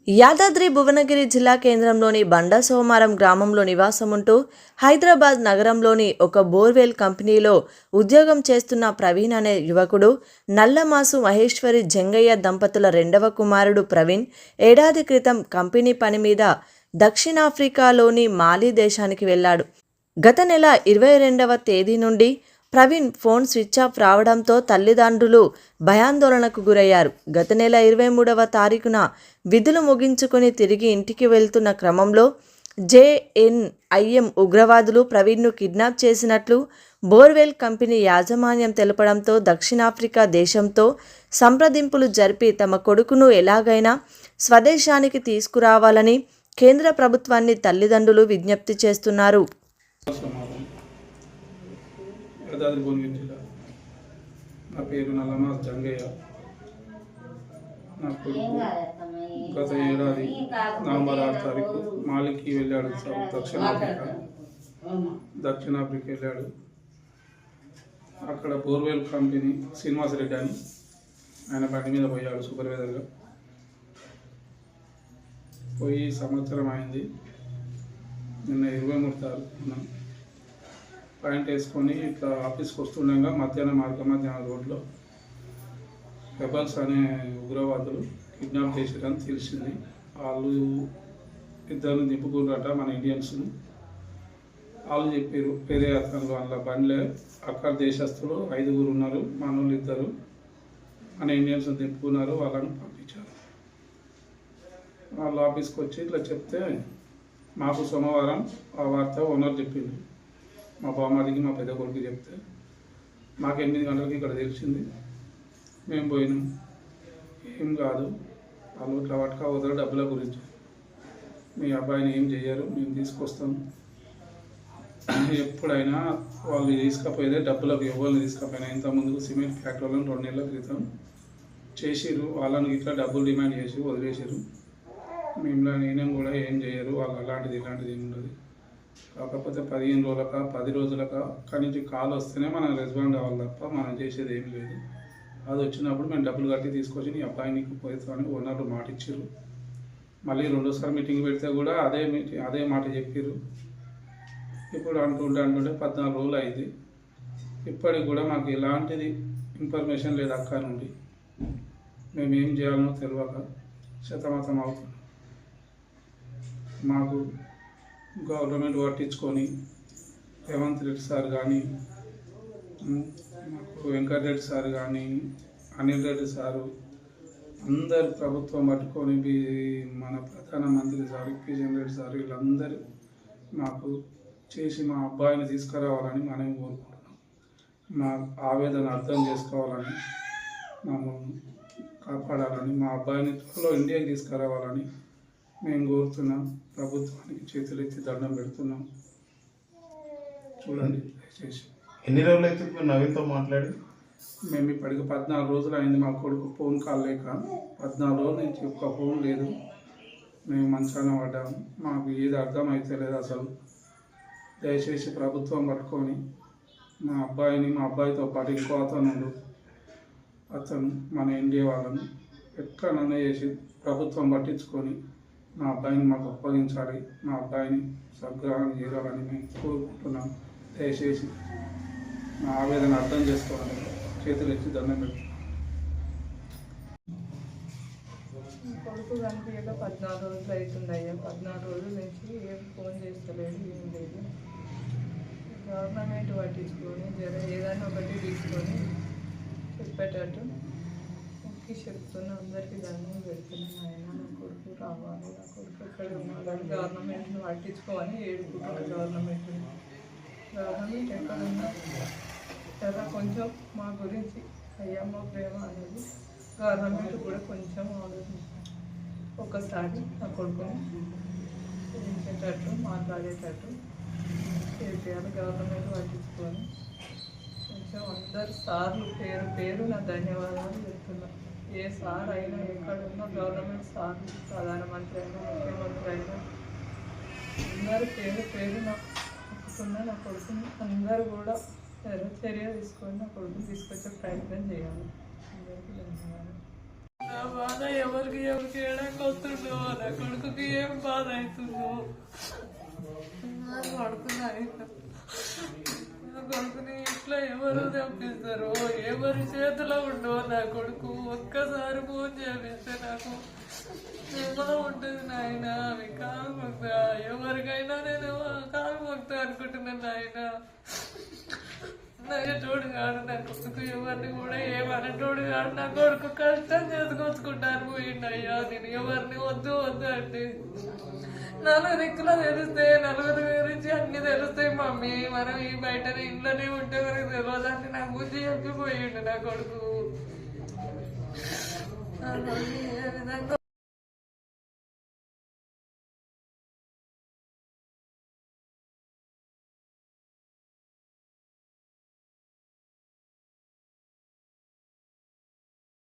యాదాద్రి భువనగిరి జిల్లా కేంద్రంలోని బండా సోమారం గ్రామంలో నివాసముంటూ హైదరాబాద్ నగరంలోని ఒక బోర్వెల్ కంపెనీలో ఉద్యోగం చేస్తున్న ప్రవీణ్ అనే యువకుడు నల్లమాసు మహేశ్వరి జంగయ్య దంపతుల రెండవ కుమారుడు ప్రవీణ్ ఏడాది క్రితం కంపెనీ పని మీద దక్షిణాఫ్రికాలోని మాలి దేశానికి వెళ్ళాడు. గత నెల 22వ తేదీ నుండి ప్రవీణ్ ఫోన్ స్విచ్ ఆఫ్ రావడంతో తల్లిదండ్రులు భయాందోళనకు గురయ్యారు. గత నెల 23వ తారీఖున విధులు ముగించుకుని తిరిగి ఇంటికి వెళ్తున్న క్రమంలో JNIM ఉగ్రవాదులు ప్రవీణ్ను కిడ్నాప్ చేసినట్లు బోర్వెల్ కంపెనీ యాజమాన్యం తెలపడంతో దక్షిణాఫ్రికా దేశంతో సంప్రదింపులు జరిపి తమ కొడుకును ఎలాగైనా స్వదేశానికి తీసుకురావాలని కేంద్ర ప్రభుత్వాన్ని తల్లిదండ్రులు విజ్ఞప్తి చేస్తున్నారు. యాదాద్రి భువనగిరి జిల్లా. నా పేరు నల్లమాస్ జంగయ్య. నా కొడుకు గత ఏడాది నవంబర్ 6 తారీఖు మాలికి వెళ్ళాడు. దక్షిణాఫ్రికా వెళ్ళాడు. అక్కడ బోర్వెల్ కంపెనీ శ్రీనివాస్ రెడ్డి అని ఆయన బండి మీద పోయాడు సూపర్వైజర్గా. పోయి సంవత్సరం అయింది. నిన్న 23 తారీఖున పాయింట్ వేసుకొని ఇట్లా ఆఫీస్కి వస్తుండగా మధ్యాహ్నం రోడ్లో రెబల్స్ అనే ఉగ్రవాదులు కిడ్నాప్ చేసారని తెలిసింది. వాళ్ళు ఇద్దరిని దింపుకున్నారట మన ఇండియన్స్ను. వాళ్ళు చెప్పారు వేరే అతను వాళ్ళ బండ్లే అక్కడ దేశస్తులు 5 ఉన్నారు, మన వాళ్ళు 2 మన ఇండియన్స్ దింపుకున్నారు, వాళ్ళని పంపించారు. వాళ్ళ ఆఫీస్కి వచ్చి ఇట్లా చెప్తే మాకు సోమవారం ఆ వార్త ఓనర్ చెప్పింది. మా బామ్మడికి మా పెద్ద కొడుకు చెప్తే మాకు 8 గంటలకి ఇక్కడ తెలిసింది. మేము పోయినాం. ఏం కాదు, వాళ్ళు ఇట్లా పట్టుకా పోతారు డబ్బుల గురించి, మీ అబ్బాయిని ఏం చేయరు, మేము తీసుకొస్తాం. ఎప్పుడైనా వాళ్ళు తీసుకపోయేదే డబ్బులకు, ఎవరిని తీసుకపోయినా. ఇంతకుముందుకు సిమెంట్ ఫ్యాక్టరీలను 2 నెలల క్రితం చేసిర్రు. వాళ్ళని ఇట్లా డబ్బులు డిమాండ్ చేసి వదిలేసారు. నేనేం కూడా ఏం చేయరు, వాళ్ళు ఇలాంటిది ఏమి ఉండదు. కాకపోతే 15 రోజులక 10 రోజులక అక్కడి నుంచి కాల్ వస్తేనే మనం రెస్పాండ్ అవ్వాలి తప్ప మనం చేసేది ఏం లేదు. అది వచ్చినప్పుడు మేము డబ్బులు కట్టి తీసుకొచ్చి నీ అబ్బాయి నీకు పోతామని ఓనర్లు మాట ఇచ్చారు. మళ్ళీ 2సారి మీటింగ్ పెడితే కూడా అదే మాట చెప్పారు. ఇప్పుడు అంటుంటే 14 రోజులు అయింది. ఇప్పటికి కూడా మాకు ఎలాంటిది ఇన్ఫర్మేషన్ లేదు. అక్క నుండి మేము ఏం చేయాలనో తెలియక శతమతం అవుతున్నాం. మాకు గవర్నమెంట్ పట్టించుకొని రేవంత్ రెడ్డి సార్ కానీ, మాకు వెంకటరెడ్డి సార్ కానీ, అనిల్ రెడ్డి సారు, అందరు ప్రభుత్వం పట్టుకొని మన ప్రధానమంత్రి సార్ కిషన్ రెడ్డి సార్ వీళ్ళందరూ మాకు చేసి మా అబ్బాయిని తీసుకురావాలని మనం కోరుకుంటున్నాం. మా ఆవేదన అర్థం చేసుకోవాలని, మమ్మల్ని కాపాడాలని, మా అబ్బాయిని త్వరలో ఇండియాకి తీసుకురావాలని మేము కోరుతున్నాం. ప్రభుత్వానికి చేతులెత్తి దండం పెడుతున్నాం. చూడండి దయచేసి. ఎన్ని రోజులు అయితే మీరు నవీన్తో మాట్లాడి? మేము ఇప్పటికి 14 రోజులు అయింది. మా కొడుకు ఫోన్ కాల్ లేక 14 రోజుల నుంచి ఒక్క ఫోన్ లేదు. మేము మంచాన పడ్డాము. మాకు ఏది అర్థం అయితే లేదు అసలు. దయచేసి ప్రభుత్వం పట్టుకొని మా అబ్బాయితో పాటు ఇంకో అతను మన ఇండియా వాళ్ళను ఎట్లనన్నా చేసి ప్రభుత్వం పట్టించుకొని మా అబ్బాయిని మాకు అప్పగించాలి. మా అబ్బాయిని స్వగ్రహానికి చేరాలని మేము కోరుకుంటున్నాం. దయచేసి మా ఆవేదన అర్థం చేసుకోవాలి. చేతులు ఎత్తి దండం పెడుతున్నాం. కొడుకు కనిపించక 14 రోజులు అవుతుందయ్యా. 14 రోజుల నుంచి ఏం ఫోన్ చేస్తలేదు, ఏం లేదు. గవర్నమెంట్ పట్టించుకొని ఏదైనా ఒకటి తీసుకొని చెప్పేటట్టు ఒక్కి చెప్తున్నా. అందరికీ దండం పెడుతున్నాను. ఆయన నా కొడుకు రావాలి, నా కొడుకు ఎక్కడ ఉన్నాడని గవర్నమెంట్ని పట్టించుకోవాలని ఏడుకుంటున్నాను. గవర్నమెంట్ ఎక్కడున్నా కదా కొంచెం మా గురించి అయ్యమ్మ ప్రేమ అనేది గవర్నమెంట్ కూడా కొంచెం ఆలోచించాలి. ఒక్కసారి నా కొడుకుని చూపించేటట్టు మాట్లాడేటట్టు చేయాలి. గవర్నమెంట్ పట్టించుకొని కొంచెం అందరు సార్లు పేరు నా ధన్యవాదాలు చెప్తున్నాను. ఏ సార్ అయినా ఎక్కడున్నా గవర్నమెంట్ సార్లు, ప్రధానమంత్రి అయినా ముఖ్యమంత్రి అయినా అందరూ పేరు నాకు ఒప్పుకున్నా. నా కొడుకుని అందరూ కూడా చర్య తీసుకొని నా కొడుకుని తీసుకొచ్చే ప్రయత్నం చేయాలి. అందరికీ ధన్యవాదాలు. నా బాధ ఎవరికి ఏడానికి వస్తుందో, నా కొడుకుకి ఏం బాధ అవుతుందో నా కొడుకుని ఇట్లా ఎవరు చంపిస్తారో, ఎవరి చేతిలో ఉండో నా కొడుకు ఒక్కసారి ఫోన్ చేపిస్తే నాకు ఏమో ఉంటుంది నాయన. అవి కాలు మొక్తా, ఎవరికైనా నేను కాలు మొక్తా అనుకుంటున్నాను నాయన. తోడు కాడు నా కొడుకు, ఎవరిని కూడా ఏమనేటోడు కాడు. నా కొడుకు కష్టం చేసుకొచ్చుకుంటాను పోయిండు అయ్యా. నేను ఎవరిని వద్దు వద్దు అంటే నలుగురు దిక్కులో తెలిస్తే, నలుగురు గురించి అన్ని తెలుస్తాయి మమ్మీ. మనం ఈ బయట ఇంట్లోనే ఉంటే మనకు తెలియదంటే నా బుద్ధి చెప్పిపోయిండు నా కొడుకు. ఏ విధంగా